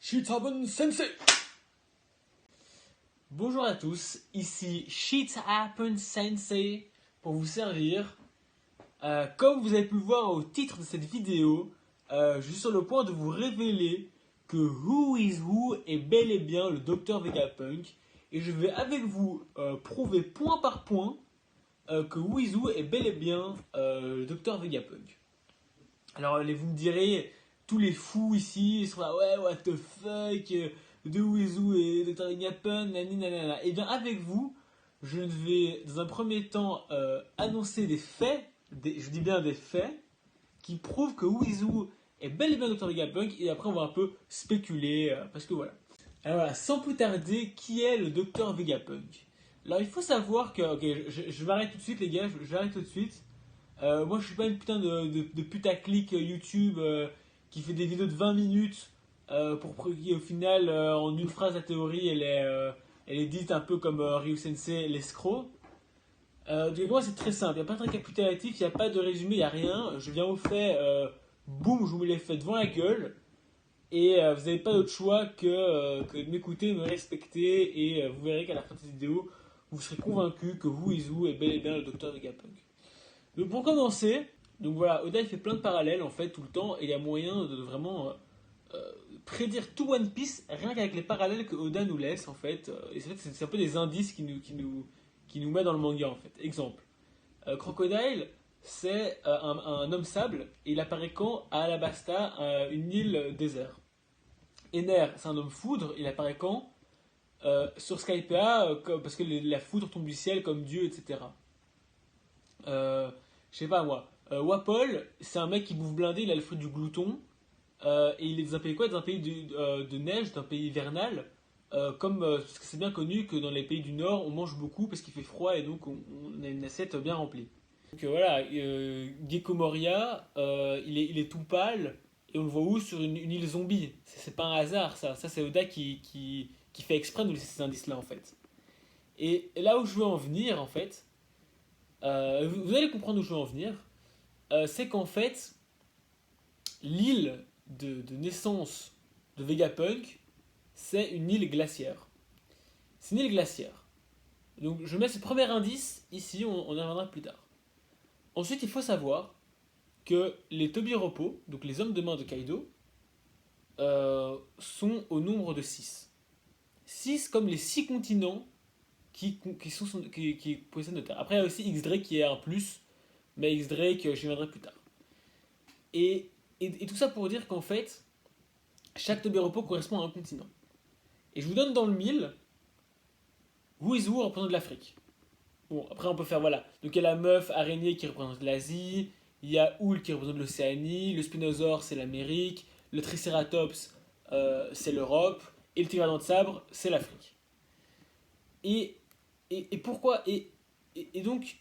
Shitaben Sensei. Bonjour à tous, ici Shit Happen Sensei pour vous servir. Comme vous avez pu le voir au titre de cette vidéo, je suis sur le point de vous révéler que Who is Who est bel et bien le Dr Vegapunk. Et je vais avec vous prouver point par point que Who is Who est bel et bien le Dr Vegapunk. Alors vous me direz, tous les fous ici, ils sont là, ouais, what the fuck, de Who et Dr. Vegapunk, nani nanana. Et bien avec vous, je vais dans un premier temps annoncer des faits, je dis bien des faits, qui prouvent que Who est bel et bien Dr. Vegapunk, et après on va un peu spéculer, parce que voilà. Alors voilà, sans plus tarder, qui est le Dr. Vegapunk? Alors il faut savoir que, ok, je m'arrête tout de suite les gars, j'arrête tout de suite. Moi, je suis pas une putain de putaclic YouTube qui fait des vidéos de 20 minutes pour qui, au final, en une phrase, la théorie, elle est dite un peu comme Ryu Sensei, l'escroc. Donc, moi, c'est très simple. Il n'y a pas de récapitulatif, il n'y a pas de résumé, il n'y a rien. Je viens au fait, boum, je vous mets les faits devant la gueule. Et vous n'avez pas d'autre choix que de m'écouter, de me respecter. Et vous verrez qu'à la fin de cette vidéo, vous serez convaincu que Who is Who est bel et bien le Dr Vegapunk. Donc pour commencer, donc voilà, Oda il fait plein de parallèles en fait tout le temps et il y a moyen de vraiment prédire tout One Piece rien qu'avec les parallèles que Oda nous laisse en fait. Et c'est un peu des indices qui nous met dans le manga en fait. Exemple, Crocodile c'est un homme sable et il apparaît quand à Alabasta, une île désert. Ener c'est un homme foudre, il apparaît quand sur Skypiea parce que la foudre tombe du ciel comme Dieu, etc. Je sais pas moi. Wapol, c'est un mec qui bouffe blindé, il a le fruit du glouton. Et il est dans un pays quoi? Dans un pays de neige, d'un pays hivernal. Parce que c'est bien connu que dans les pays du Nord, on mange beaucoup parce qu'il fait froid et donc on a une assiette bien remplie. Donc voilà, Gecko Moria, il est tout pâle et on le voit où? Sur une île zombie. C'est pas un hasard ça. Ça c'est Oda qui fait exprès de nous laisser ces indices-là en fait. Et là où je veux en venir en fait, vous allez comprendre où je veux en venir. C'est qu'en fait, l'île de naissance de Vegapunk, c'est une île glaciaire. C'est une île glaciaire. Donc je mets ce premier indice ici, on y reviendra plus tard. Ensuite, il faut savoir que les Tobiropo, donc les hommes de main de Kaido, sont au nombre de 6. 6 comme les 6 continents qui possèdent de terre. Après, il y a aussi X-Drake qui est un plus, mais X-Drake, j'y reviendrai plus tard. Et tout ça pour dire qu'en fait, chaque Tobiropo correspond à un continent. Et je vous donne dans le mille, Who is Who représente l'Afrique. Bon, après on peut faire voilà. Donc il y a la meuf araignée qui représente l'Asie, il y a Houl qui représente l'Océanie, le Spinosaure c'est l'Amérique, le Triceratops c'est l'Europe, et le Tigre à dents de sabre c'est l'Afrique. Et pourquoi et donc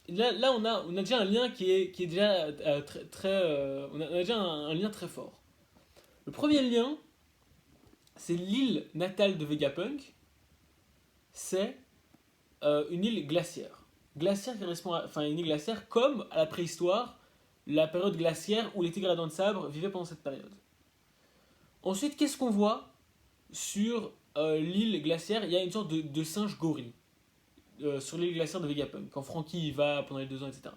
là on a déjà un lien qui est déjà on a déjà un lien très fort. Le premier lien, c'est l'île natale de Vegapunk, c'est une île glaciaire. Glaciaire qui correspond enfin une île glaciaire comme à la préhistoire, la période glaciaire où les tigres à dents de sabre vivaient pendant cette période. Ensuite, qu'est-ce qu'on voit sur l'île glaciaire? Il y a une sorte de singe gorille sur l'île glaciaire de Vegapunk, quand Franky y va pendant les 2 ans, etc.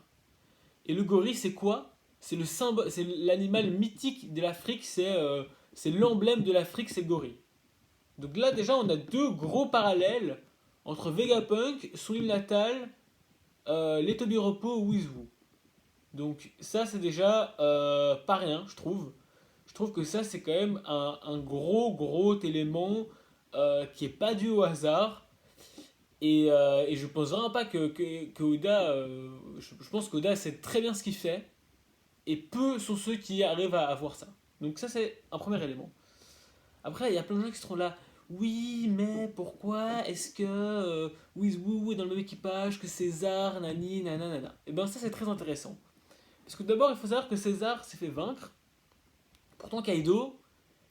Et le gorille, c'est quoi? C'est le symbole, c'est l'animal mythique de l'Afrique, c'est l'emblème de l'Afrique, c'est le gorille. Donc là, déjà, on a 2 gros parallèles entre Vegapunk, son île natale, les Tobiropo ou Wizwu. Donc ça, c'est déjà pas rien, je trouve. Je trouve que ça, c'est quand même un gros élément qui est pas dû au hasard. Et je pense vraiment pas que Oda. Je pense qu'Oda sait très bien ce qu'il fait. Et peu sont ceux qui arrivent à voir ça. Donc ça, c'est un premier élément. Après, il y a plein de gens qui seront là. Oui, mais pourquoi est-ce que Wizwu est dans le même équipage que César, nani, nanana? Et bien ça, c'est très intéressant. Parce que d'abord, il faut savoir que César s'est fait vaincre. Pourtant, Kaido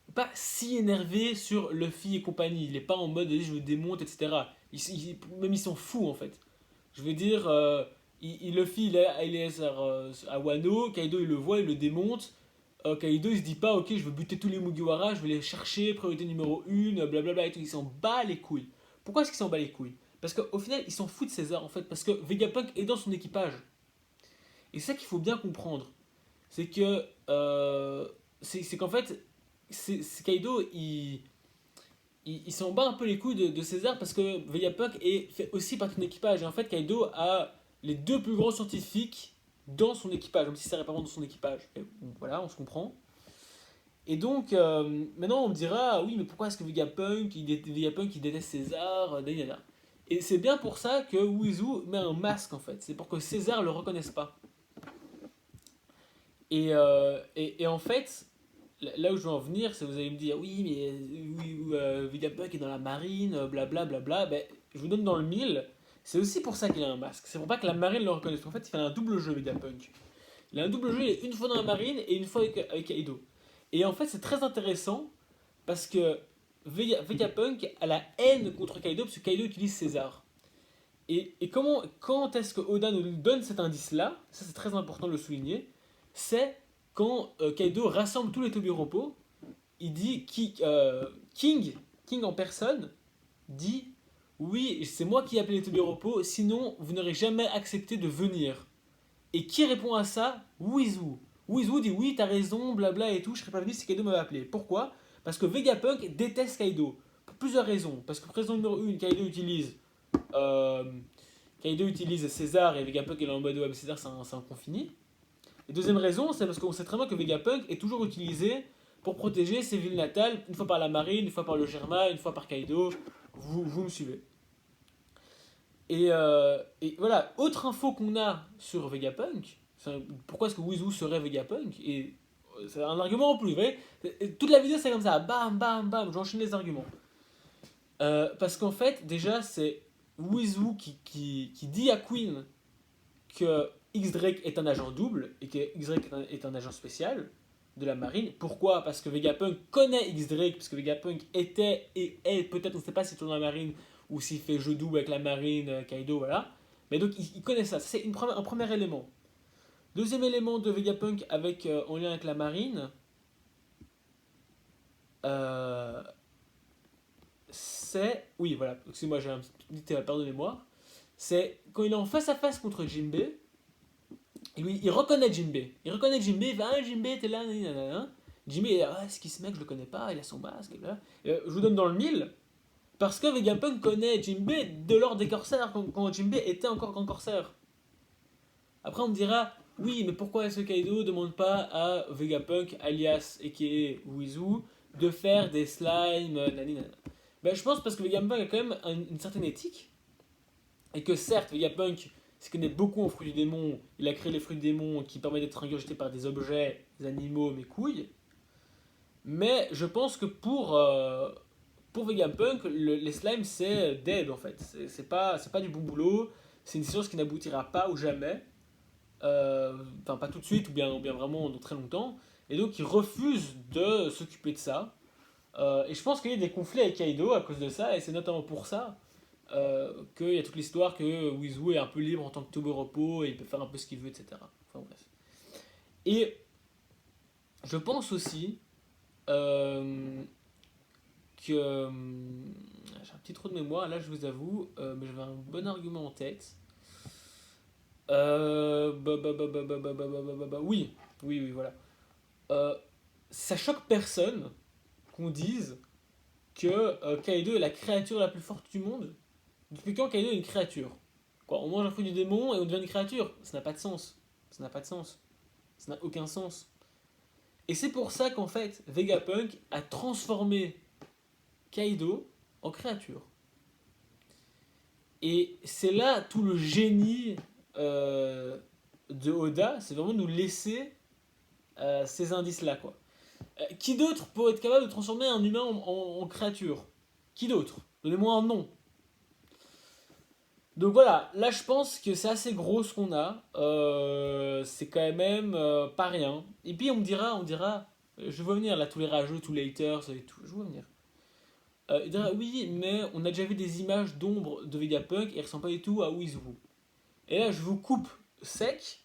n'est pas si énervé sur Luffy et compagnie. Il n'est pas en mode je le démonte, etc. Même il s'en fout en fait. Je veux dire, Luffy il est à Wano, Kaido il le voit, il le démonte. Kaido il se dit pas ok je veux buter tous les Mugiwara, je vais les chercher, priorité numéro 1, blablabla et tout, il s'en bat les couilles. Pourquoi est-ce qu'il s'en bat les couilles? Parce qu'au final il s'en fout de César en fait, parce que Vegapunk est dans son équipage. Et c'est ça qu'il faut bien comprendre. C'est que c'est qu'en fait Kaido il s'en bat un peu les couilles de César parce que Vegapunk fait aussi partie de son équipage. Et en fait Kaido a les deux plus grands scientifiques dans son équipage, même si ça n'est pas vraiment dans son équipage. Et voilà, on se comprend. Et donc, maintenant on me dira, oui, mais pourquoi est-ce que Vegapunk il déteste César, nanana. Et c'est bien pour ça que Wizu met un masque en fait. C'est pour que César le reconnaisse pas. Et en fait, là où je veux en venir, c'est que vous allez me dire, oui, mais oui, Vegapunk est dans la marine, blablabla. Bla, bla. Ben, je vous donne dans le mille. C'est aussi pour ça qu'il a un masque. C'est pour pas que la marine le reconnaisse. En fait, il fait un double jeu, Vegapunk. Il a un double jeu, il est une fois dans la marine et une fois avec Kaido. Et en fait, c'est très intéressant parce que Vegapunk a la haine contre Kaido parce que Kaido utilise César. Et quand est-ce que Oda nous donne cet indice-là, ça c'est très important de le souligner, c'est quand Kaido rassemble tous les Tobiropo, il dit King en personne dit oui, c'est moi qui ai appelé les Tobiropo, sinon vous n'aurez jamais accepté de venir. Et qui répond à ça? Wizu. Wizu dit oui, t'as raison, blabla et tout, je serais pas venu si Kaido m'avait appelé. Pourquoi? Parce que Vegapunk déteste Kaido. Pour plusieurs raisons. Parce que raison numéro 1, euh, Kaido utilise César et Vegapunk est là en mode ouais, César c'est un confini. Et deuxième raison, c'est parce qu'on sait très bien que Vegapunk est toujours utilisé pour protéger ses villes natales, une fois par la marine, une fois par le Germa, une fois par Kaido. Vous me suivez. Et voilà, autre info qu'on a sur Vegapunk, pourquoi est-ce que Wizu serait Vegapunk? Et c'est un argument en plus, vous voyez? Toute la vidéo c'est comme ça, bam bam bam, j'enchaîne les arguments. Parce qu'en fait, déjà, c'est Wizu qui dit à Queen que X-Drake est un agent double et que X-Drake est un agent spécial de la marine. Pourquoi? Parce que Vegapunk connaît X-Drake, parce que Vegapunk était et est, peut-être, on ne sait pas s'il est dans la marine ou s'il fait jeu double avec la marine, Kaido, voilà. Mais donc il connaît ça, c'est un premier élément. Deuxième élément de Vegapunk en lien avec la marine, c'est... Oui, voilà, excusez-moi, j'ai un petit perte de mémoire. C'est quand il est en face à face contre Jinbe, il reconnaît Jinbe. Il reconnaît Jinbe, il va, ah, Jinbe, t'es là, nanana. Jinbe, ah, c'est qui ce mec, je le connais pas, il a son masque, je vous donne dans le mille, parce que Vegapunk connaît Jinbe de l'ordre des corsaires, quand Jinbe était encore en corsaire. Après, on me dira, oui, mais pourquoi est-ce que Kaido ne demande pas à Vegapunk, alias aka Wizu, de faire des slimes, nanana. Ben, je pense parce que Vegapunk a quand même une certaine éthique, et que certes, Vegapunk se connaît beaucoup en fruits du démon, il a créé les fruits du démon qui permettent d'être ingurgités par des objets, des animaux, mes couilles, mais je pense que pour Vegapunk, les slimes c'est dead en fait, c'est pas du bon boulot, c'est une science qui n'aboutira pas ou jamais, enfin pas tout de suite ou bien vraiment dans très longtemps, et donc il refuse de s'occuper de ça. Et je pense qu'il y a des conflits avec Kaido à cause de ça, et c'est notamment pour ça qu'il y a toute l'histoire que Wizu est un peu libre en tant que Toboropo et il peut faire un peu ce qu'il veut, etc. Enfin bref. Et je pense aussi que j'ai un petit trou de mémoire, là je vous avoue, mais j'avais un bon argument en tête. Oui, voilà. Ça choque personne qu'on dise que Kaido est la créature la plus forte du monde. Depuis quand Kaido est une créature? Quoi, on mange un fruit du démon et on devient une créature? Ça n'a pas de sens. Ça n'a pas de sens. Ça n'a aucun sens. Et c'est pour ça qu'en fait, Vegapunk a transformé Kaido en créature. Et c'est là tout le génie de Oda, c'est vraiment nous laisser ces indices-là, quoi. Qui d'autre pourrait être capable de transformer un humain en créature? Qui d'autre? Donnez-moi un nom. Donc voilà, là je pense que c'est assez gros ce qu'on a. C'est quand même pas rien. Et puis on me dira, je vois venir là tous les rageux, tous les haters et tout, je vois venir. Il dira oui, mais on a déjà vu des images d'ombre de Vegapunk et il ressemble pas du tout à Wizu. Et là je vous coupe sec.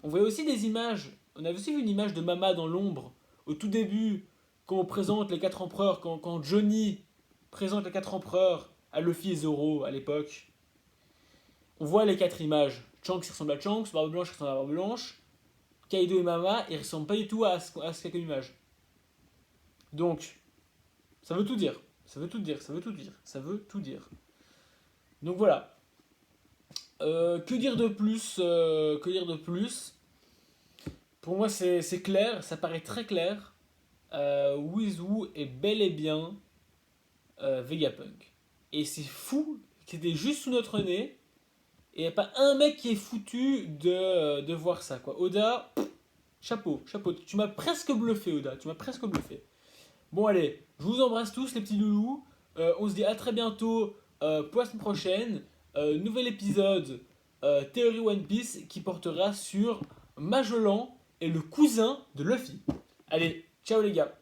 On voyait aussi des images, on avait aussi vu une image de Mama dans l'ombre au tout début, quand on présente les 4 empereurs, quand Johnny présente les 4 empereurs à Luffy et Zoro à l'époque, on voit les 4 images. Shanks qui ressemble à Shanks, Barbe Blanche qui ressemble à Barbe Blanche, Kaido et Mama, ils ressemblent pas du tout à ce quelques images. Donc, ça veut tout dire. Ça veut tout dire, ça veut tout dire, ça veut tout dire. Donc voilà. Que dire de plus Que dire de plus Pour moi, c'est clair, ça paraît très clair. Wizu est bel et bien Vegapunk. Et c'est fou qu'il était juste sous notre nez. Et il n'y a pas un mec qui est foutu de voir ça, quoi. Oda, chapeau, chapeau. Tu m'as presque bluffé, Oda. Tu m'as presque bluffé. Bon, allez, je vous embrasse tous, les petits loulous. On se dit à très bientôt pour la semaine prochaine. Nouvel épisode Théorie One Piece qui portera sur Magellan et le cousin de Luffy. Allez, ciao les gars.